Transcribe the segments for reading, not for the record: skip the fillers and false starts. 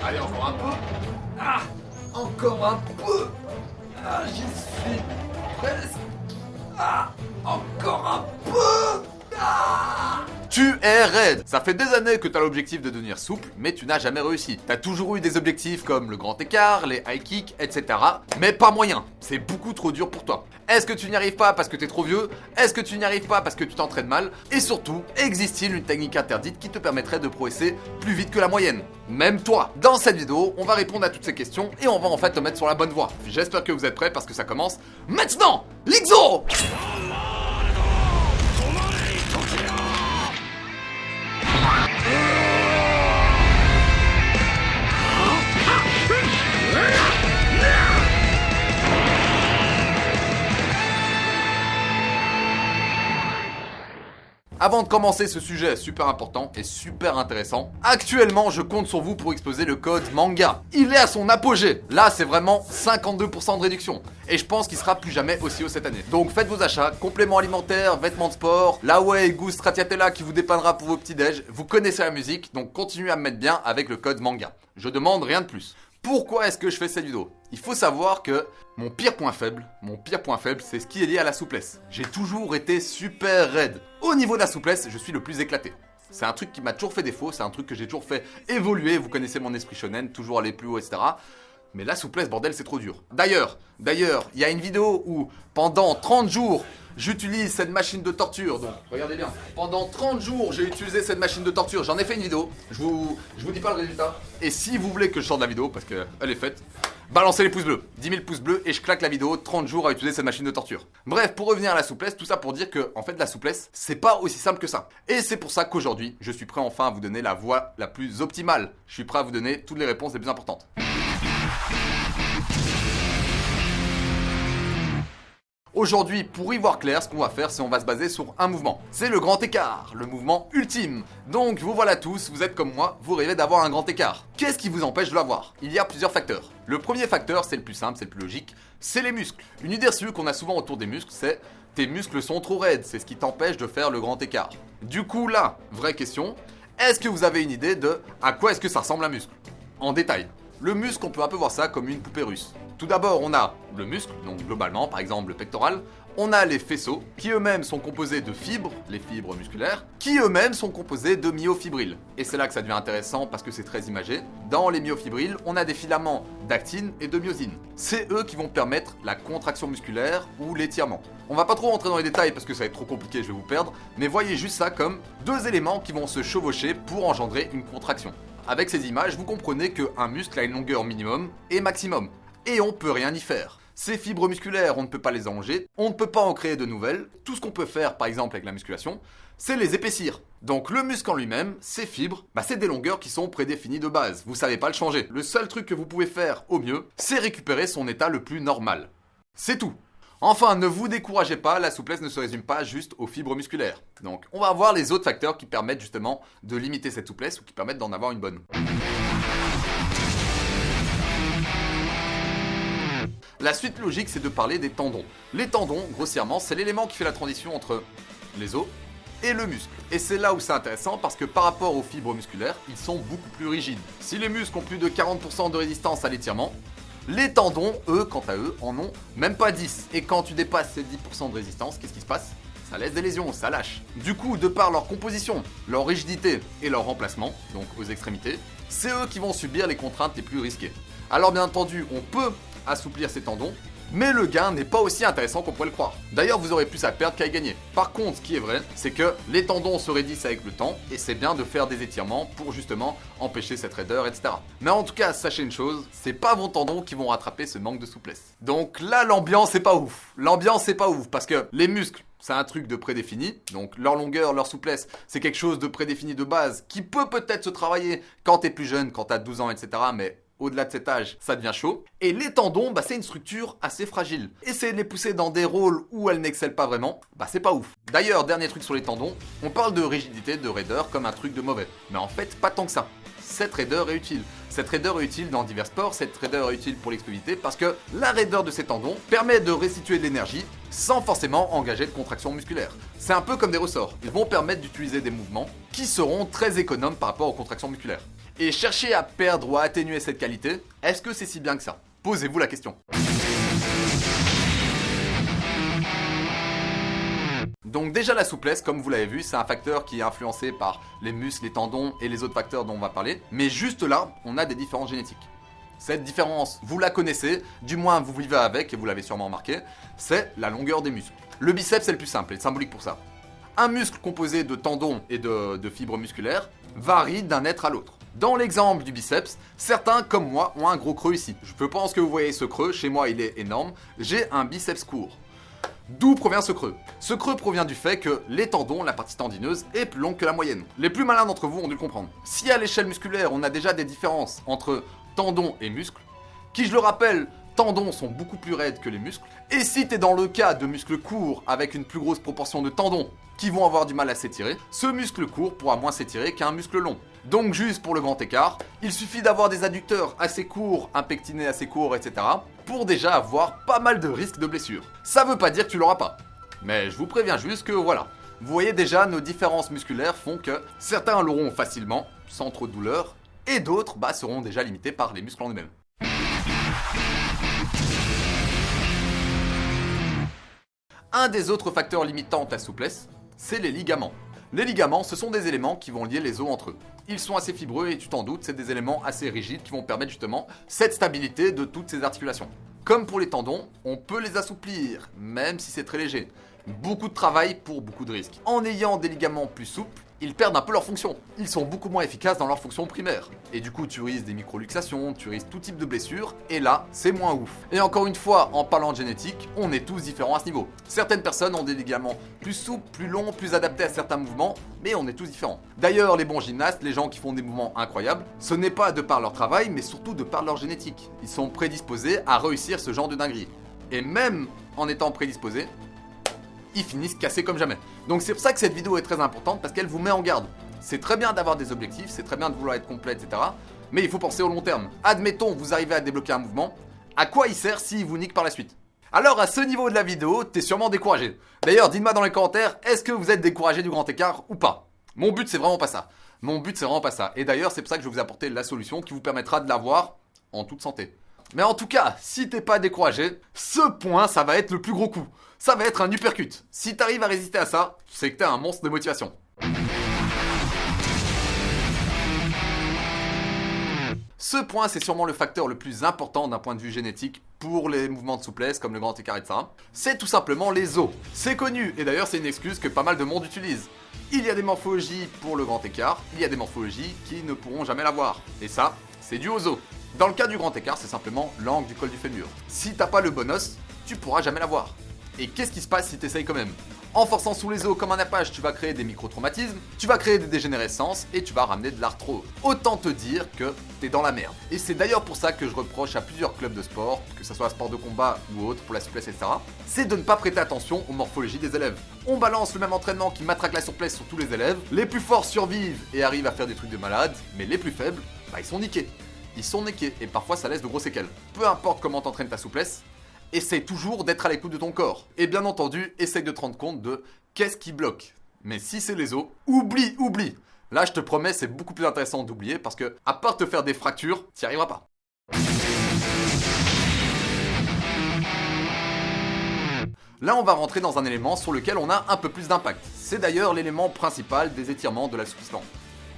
Allez, encore un peu. Ah, encore un peu. Ah, j'y suis presque. Ah, encore un peu. Ah. Tu es raide. Ça fait des années que t'as l'objectif de devenir souple, mais tu n'as jamais réussi. T'as toujours eu des objectifs comme le grand écart, les high kicks, etc. Mais pas moyen. C'est beaucoup trop dur pour toi. Est-ce que tu n'y arrives pas parce que t'es trop vieux? Est-ce que tu n'y arrives pas parce que tu t'entraînes mal? Et surtout, existe-t-il une technique interdite qui te permettrait de progresser plus vite que la moyenne? Même toi. Dans cette vidéo, on va répondre à toutes ces questions et on va en fait te mettre sur la bonne voie. J'espère que vous êtes prêts parce que ça commence maintenant. L'Ixo! Avant de commencer ce sujet super important et super intéressant, actuellement je compte sur vous pour exploser le code MANGA. Il est à son apogée. Là c'est vraiment 52% de réduction. Et je pense qu'il sera plus jamais aussi haut cette année. Donc faites vos achats, compléments alimentaires, vêtements de sport, la Whey Goose Stracciatella qui vous dépannera pour vos petits déj. Vous connaissez la musique, donc continuez à me mettre bien avec le code MANGA. Je demande rien de plus. Pourquoi est-ce que je fais cette vidéo? Il faut savoir que mon pire point faible, c'est ce qui est lié à la souplesse. J'ai toujours été super raide. Au niveau de la souplesse, je suis le plus éclaté. C'est un truc qui m'a toujours fait défaut, c'est un truc que j'ai toujours fait évoluer. Vous connaissez mon esprit shonen, toujours aller plus haut, etc. Mais la souplesse, bordel, c'est trop dur. D'ailleurs, il y a une vidéo où pendant 30 jours, j'utilise cette machine de torture. Donc, regardez bien. Pendant 30 jours, j'ai utilisé cette machine de torture. J'en ai fait une vidéo. Je vous dis pas le résultat. Et si vous voulez que je sorte la vidéo, parce qu'elle est faite, balancez les pouces bleus. 10 000 pouces bleus et je claque la vidéo. 30 jours à utiliser cette machine de torture. Bref, pour revenir à la souplesse, tout ça pour dire que, en fait, la souplesse, c'est pas aussi simple que ça. Et c'est pour ça qu'aujourd'hui, je suis prêt enfin à vous donner la voie la plus optimale. Je suis prêt à vous donner toutes les réponses les plus importantes. Aujourd'hui, pour y voir clair, ce qu'on va faire, c'est on va se baser sur un mouvement. C'est le grand écart, le mouvement ultime. Donc, vous voilà tous, vous êtes comme moi, vous rêvez d'avoir un grand écart. Qu'est-ce qui vous empêche de l'avoir? Il y a plusieurs facteurs. Le premier facteur, c'est le plus simple, c'est le plus logique, c'est les muscles. Une idée reçue qu'on a souvent autour des muscles, c'est tes muscles sont trop raides, c'est ce qui t'empêche de faire le grand écart. Du coup, là, vraie question, est-ce que vous avez une idée de à quoi est-ce que ça ressemble un muscle? En détail. Le muscle, on peut un peu voir ça comme une poupée russe. Tout d'abord, on a le muscle, donc globalement, par exemple le pectoral. On a les faisceaux, qui eux-mêmes sont composés de fibres, les fibres musculaires, qui eux-mêmes sont composés de myofibrilles. Et c'est là que ça devient intéressant parce que c'est très imagé. Dans les myofibrilles, on a des filaments d'actine et de myosine. C'est eux qui vont permettre la contraction musculaire ou l'étirement. On va pas trop rentrer dans les détails parce que ça va être trop compliqué, je vais vous perdre, mais voyez juste ça comme deux éléments qui vont se chevaucher pour engendrer une contraction. Avec ces images, vous comprenez qu'un muscle a une longueur minimum et maximum. Et on peut rien y faire. Ces fibres musculaires, on ne peut pas les allonger, on ne peut pas en créer de nouvelles. Tout ce qu'on peut faire, par exemple avec la musculation, c'est les épaissir. Donc le muscle en lui-même, ces fibres, c'est des longueurs qui sont prédéfinies de base. Vous savez pas le changer. Le seul truc que vous pouvez faire au mieux, c'est récupérer son état le plus normal. C'est tout. Enfin, ne vous découragez pas, la souplesse ne se résume pas juste aux fibres musculaires. Donc, on va voir les autres facteurs qui permettent justement de limiter cette souplesse ou qui permettent d'en avoir une bonne. La suite logique, c'est de parler des tendons. Les tendons, grossièrement, c'est l'élément qui fait la transition entre les os et le muscle. Et c'est là où c'est intéressant parce que par rapport aux fibres musculaires, ils sont beaucoup plus rigides. Si les muscles ont plus de 40% de résistance à l'étirement, les tendons, eux, quant à eux, en ont même pas 10. Et quand tu dépasses ces 10% de résistance, qu'est-ce qui se passe? Ça laisse des lésions, ça lâche. Du coup, de par leur composition, leur rigidité et leur remplacement, donc aux extrémités, c'est eux qui vont subir les contraintes les plus risquées. Alors bien entendu, on peut assouplir ces tendons, mais le gain n'est pas aussi intéressant qu'on pourrait le croire. D'ailleurs, vous aurez plus à perdre qu'à y gagner. Par contre, ce qui est vrai, c'est que les tendons se raidissent avec le temps, et c'est bien de faire des étirements pour justement empêcher cette raideur, etc. Mais en tout cas, sachez une chose, c'est pas vos tendons qui vont rattraper ce manque de souplesse. Donc là, l'ambiance est pas ouf. L'ambiance est pas ouf, parce que les muscles, c'est un truc de prédéfini, donc leur longueur, leur souplesse, c'est quelque chose de prédéfini de base, qui peut peut-être se travailler quand t'es plus jeune, quand t'as 12 ans, etc., mais au-delà de cet âge, ça devient chaud. Et les tendons, c'est une structure assez fragile. Essayer de les pousser dans des rôles où elles n'excellent pas vraiment, c'est pas ouf. D'ailleurs, dernier truc sur les tendons, on parle de rigidité, de raideur comme un truc de mauvais. Mais en fait, pas tant que ça. Cette raideur est utile. Cette raideur est utile dans divers sports, cette raideur est utile pour l'explosivité parce que la raideur de ces tendons permet de restituer de l'énergie sans forcément engager de contraction musculaire. C'est un peu comme des ressorts. Ils vont permettre d'utiliser des mouvements qui seront très économes par rapport aux contractions musculaires. Et chercher à perdre ou à atténuer cette qualité, est-ce que c'est si bien que ça? Posez-vous la question. Donc déjà la souplesse, comme vous l'avez vu, c'est un facteur qui est influencé par les muscles, les tendons et les autres facteurs dont on va parler. Mais juste là, on a des différences génétiques. Cette différence, vous la connaissez, du moins vous vivez avec et vous l'avez sûrement remarqué, c'est la longueur des muscles. Le biceps c'est le plus simple et symbolique pour ça. Un muscle composé de tendons et de fibres musculaires varie d'un être à l'autre. Dans l'exemple du biceps, certains comme moi ont un gros creux ici. Je pense que vous voyez ce creux, chez moi il est énorme, j'ai un biceps court. D'où provient ce creux? Ce creux provient du fait que les tendons, la partie tendineuse, est plus longue que la moyenne. Les plus malins d'entre vous ont dû le comprendre. Si à l'échelle musculaire, on a déjà des différences entre tendons et muscles, qui je le rappelle, tendons sont beaucoup plus raides que les muscles, et si tu es dans le cas de muscles courts avec une plus grosse proportion de tendons qui vont avoir du mal à s'étirer, ce muscle court pourra moins s'étirer qu'un muscle long. Donc juste pour le grand écart, il suffit d'avoir des adducteurs assez courts, un pectiné assez court, etc. pour déjà avoir pas mal de risques de blessures. Ça veut pas dire que tu l'auras pas, mais je vous préviens juste que voilà. Vous voyez déjà, nos différences musculaires font que certains l'auront facilement, sans trop de douleur, et d'autres seront déjà limités par les muscles en eux-mêmes. Un des autres facteurs limitants à souplesse, c'est les ligaments. Les ligaments, ce sont des éléments qui vont lier les os entre eux. Ils sont assez fibreux et tu t'en doutes, c'est des éléments assez rigides qui vont permettre justement cette stabilité de toutes ces articulations. Comme pour les tendons, on peut les assouplir, même si c'est très léger. Beaucoup de travail pour beaucoup de risques. En ayant des ligaments plus souples, ils perdent un peu leur fonction. Ils sont beaucoup moins efficaces dans leur fonction primaire. Et du coup, tu risques des microluxations, tu risques tout type de blessures, et là, c'est moins ouf. Et encore une fois, en parlant de génétique, on est tous différents à ce niveau. Certaines personnes ont des ligaments plus souples, plus longs, plus adaptés à certains mouvements, mais on est tous différents. D'ailleurs, les bons gymnastes, les gens qui font des mouvements incroyables, ce n'est pas de par leur travail, mais surtout de par leur génétique. Ils sont prédisposés à réussir ce genre de dinguerie. Et même en étant prédisposés, ils finissent cassés comme jamais. Donc c'est pour ça que cette vidéo est très importante, parce qu'elle vous met en garde. C'est très bien d'avoir des objectifs, c'est très bien de vouloir être complet, etc. Mais il faut penser au long terme. Admettons, vous arrivez à débloquer un mouvement, à quoi il sert s'il vous nique par la suite? Alors à ce niveau de la vidéo, t'es sûrement découragé. D'ailleurs, dites-moi dans les commentaires, est-ce que vous êtes découragé du grand écart ou pas? Mon but c'est vraiment pas ça. Mon but c'est vraiment pas ça. Et d'ailleurs, c'est pour ça que je vais vous apporter la solution qui vous permettra de l'avoir en toute santé. Mais en tout cas, si t'es pas découragé, ce point, ça va être le plus gros coup. Ça va être un uppercut. Si t'arrives à résister à ça, c'est que t'es un monstre de motivation. Ce point, c'est sûrement le facteur le plus important d'un point de vue génétique pour les mouvements de souplesse comme le grand écart et ça. C'est tout simplement les os. C'est connu, et d'ailleurs c'est une excuse que pas mal de monde utilise. Il y a des morphologies pour le grand écart, il y a des morphologies qui ne pourront jamais l'avoir. Et ça, c'est dû aux os. Dans le cas du grand écart, c'est simplement l'angle du col du fémur. Si t'as pas le bon os, tu pourras jamais l'avoir. Et qu'est-ce qui se passe si t'essayes quand même? En forçant sous les os comme un Apache, tu vas créer des micro-traumatismes, tu vas créer des dégénérescences et tu vas ramener de l'arthrose. Autant te dire que t'es dans la merde. Et c'est d'ailleurs pour ça que je reproche à plusieurs clubs de sport, que ce soit sport de combat ou autre, pour la souplesse, etc., c'est de ne pas prêter attention aux morphologies des élèves. On balance le même entraînement qui matraque la souplesse sur tous les élèves, les plus forts survivent et arrivent à faire des trucs de malade, mais les plus faibles, ils sont niqués. Ils sont niqués et parfois ça laisse de gros séquelles. Peu importe comment t'entraînes ta souplesse, essaye toujours d'être à l'écoute de ton corps. Et bien entendu, essaye de te rendre compte de qu'est-ce qui bloque. Mais si c'est les os, oublie. Là, je te promets, c'est beaucoup plus intéressant d'oublier parce que, à part te faire des fractures, t'y arriveras pas. Là, on va rentrer dans un élément sur lequel on a un peu plus d'impact. C'est d'ailleurs l'élément principal des étirements de l'assouplissement.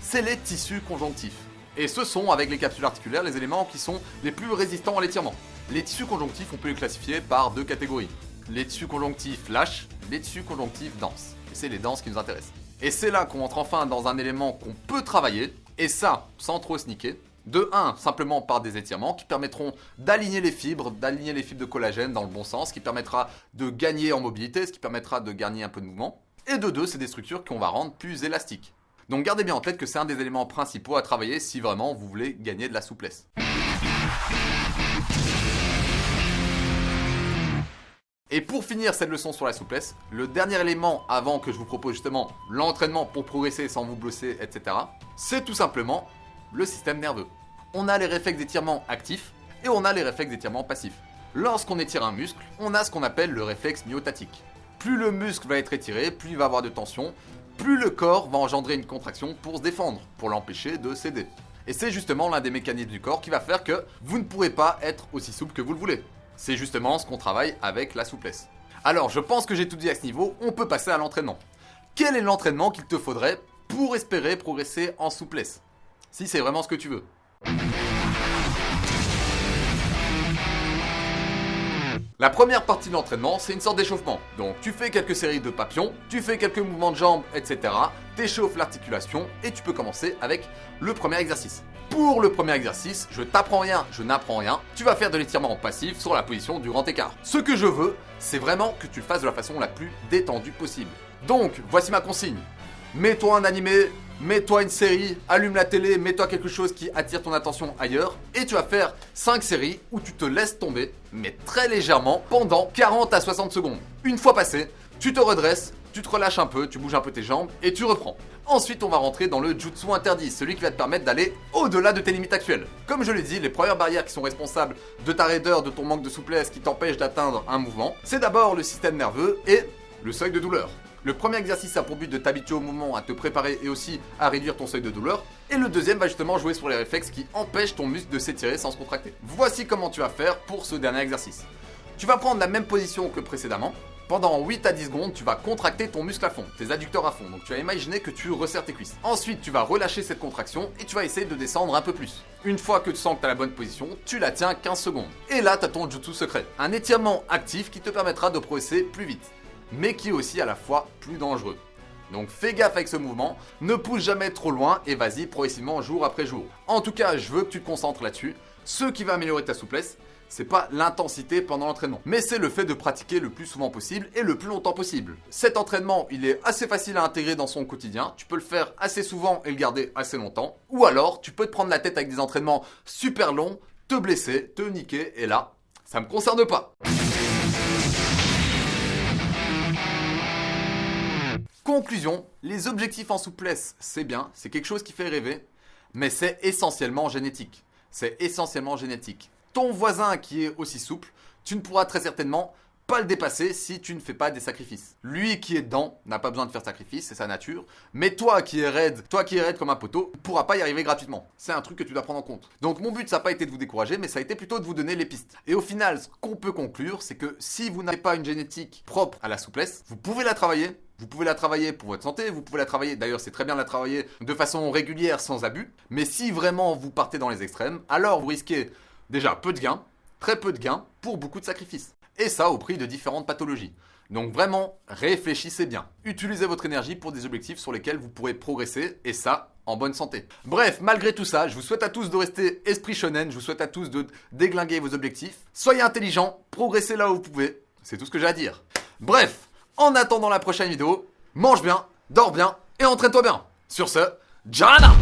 C'est les tissus conjonctifs. Et ce sont, avec les capsules articulaires, les éléments qui sont les plus résistants à l'étirement. Les tissus conjonctifs, on peut les classifier par deux catégories. Les tissus conjonctifs lâches, les tissus conjonctifs denses. Et c'est les denses qui nous intéressent. Et c'est là qu'on entre enfin dans un élément qu'on peut travailler, et ça, sans trop sneaker. De 1, simplement par des étirements qui permettront d'aligner les fibres de collagène dans le bon sens, qui permettra de gagner en mobilité, ce qui permettra de gagner un peu de mouvement. Et de 2, c'est des structures qu'on va rendre plus élastiques. Donc gardez bien en tête que c'est un des éléments principaux à travailler si vraiment vous voulez gagner de la souplesse. Et pour finir cette leçon sur la souplesse, le dernier élément avant que je vous propose justement l'entraînement pour progresser sans vous blesser, etc., c'est tout simplement le système nerveux. On a les réflexes d'étirement actifs et on a les réflexes d'étirement passifs. Lorsqu'on étire un muscle, on a ce qu'on appelle le réflexe myotatique. Plus le muscle va être étiré, plus il va avoir de tension, plus le corps va engendrer une contraction pour se défendre, pour l'empêcher de céder. Et c'est justement l'un des mécanismes du corps qui va faire que vous ne pourrez pas être aussi souple que vous le voulez. C'est justement ce qu'on travaille avec la souplesse. Alors, je pense que j'ai tout dit à ce niveau, on peut passer à l'entraînement. Quel est l'entraînement qu'il te faudrait pour espérer progresser en souplesse? Si c'est vraiment ce que tu veux. La première partie de l'entraînement, c'est une sorte d'échauffement. Donc tu fais quelques séries de papillons, tu fais quelques mouvements de jambes, etc. T'échauffes l'articulation et tu peux commencer avec le premier exercice. Pour le premier exercice, je t'apprends rien, je n'apprends rien. Tu vas faire de l'étirement passif sur la position du grand écart. Ce que je veux, c'est vraiment que tu le fasses de la façon la plus détendue possible. Donc, voici ma consigne. Mets-toi un animé, mets-toi une série, allume la télé, mets-toi quelque chose qui attire ton attention ailleurs et tu vas faire 5 séries où tu te laisses tomber, mais très légèrement, pendant 40 à 60 secondes. Une fois passé, tu te redresses, tu te relâches un peu, tu bouges un peu tes jambes et tu reprends. Ensuite, on va rentrer dans le jutsu interdit, celui qui va te permettre d'aller au-delà de tes limites actuelles. Comme je l'ai dit, les premières barrières qui sont responsables de ta raideur, de ton manque de souplesse qui t'empêche d'atteindre un mouvement, c'est d'abord le système nerveux et le seuil de douleur. Le premier exercice a pour but de t'habituer au mouvement, à te préparer et aussi à réduire ton seuil de douleur. Et le deuxième va justement jouer sur les réflexes qui empêchent ton muscle de s'étirer sans se contracter. Voici comment tu vas faire pour ce dernier exercice. Tu vas prendre la même position que précédemment. Pendant 8 à 10 secondes, tu vas contracter ton muscle à fond, tes adducteurs à fond. Donc tu vas imaginer que tu resserres tes cuisses. Ensuite, tu vas relâcher cette contraction et tu vas essayer de descendre un peu plus. Une fois que tu sens que tu as la bonne position, tu la tiens 15 secondes. Et là, tu as ton jutsu secret. Un étirement actif qui te permettra de progresser plus vite, mais qui est aussi à la fois plus dangereux. Donc fais gaffe avec ce mouvement, ne pousse jamais trop loin et vas-y progressivement jour après jour. En tout cas, je veux que tu te concentres là-dessus. Ce qui va améliorer ta souplesse, c'est pas l'intensité pendant l'entraînement, mais c'est le fait de pratiquer le plus souvent possible et le plus longtemps possible. Cet entraînement, il est assez facile à intégrer dans son quotidien, tu peux le faire assez souvent et le garder assez longtemps, ou alors tu peux te prendre la tête avec des entraînements super longs, te blesser, te niquer, et là, ça me concerne pas. Conclusion, les objectifs en souplesse, c'est bien, c'est quelque chose qui fait rêver, mais c'est essentiellement génétique. C'est essentiellement génétique. Ton voisin qui est aussi souple, tu ne pourras très certainement pas le dépasser si tu ne fais pas des sacrifices. Lui qui est dedans n'a pas besoin de faire de sacrifices, c'est sa nature, mais toi qui es raide comme un poteau, ne pourras pas y arriver gratuitement. C'est un truc que tu dois prendre en compte. Donc mon but ça n'a pas été de vous décourager, mais ça a été plutôt de vous donner les pistes. Et au final, ce qu'on peut conclure, c'est que si vous n'avez pas une génétique propre à la souplesse, vous pouvez la travailler. Vous pouvez la travailler pour votre santé, vous pouvez la travailler, d'ailleurs c'est très bien de la travailler de façon régulière sans abus, mais si vraiment vous partez dans les extrêmes, alors vous risquez déjà peu de gains, très peu de gains pour beaucoup de sacrifices. Et ça au prix de différentes pathologies. Donc vraiment, réfléchissez bien. Utilisez votre énergie pour des objectifs sur lesquels vous pourrez progresser, et ça, en bonne santé. Bref, malgré tout ça, je vous souhaite à tous de rester esprit shonen, je vous souhaite à tous de déglinguer vos objectifs. Soyez intelligents, progressez là où vous pouvez, c'est tout ce que j'ai à dire. Bref, en attendant la prochaine vidéo, mange bien, dors bien et entraîne-toi bien. Sur ce, Jana!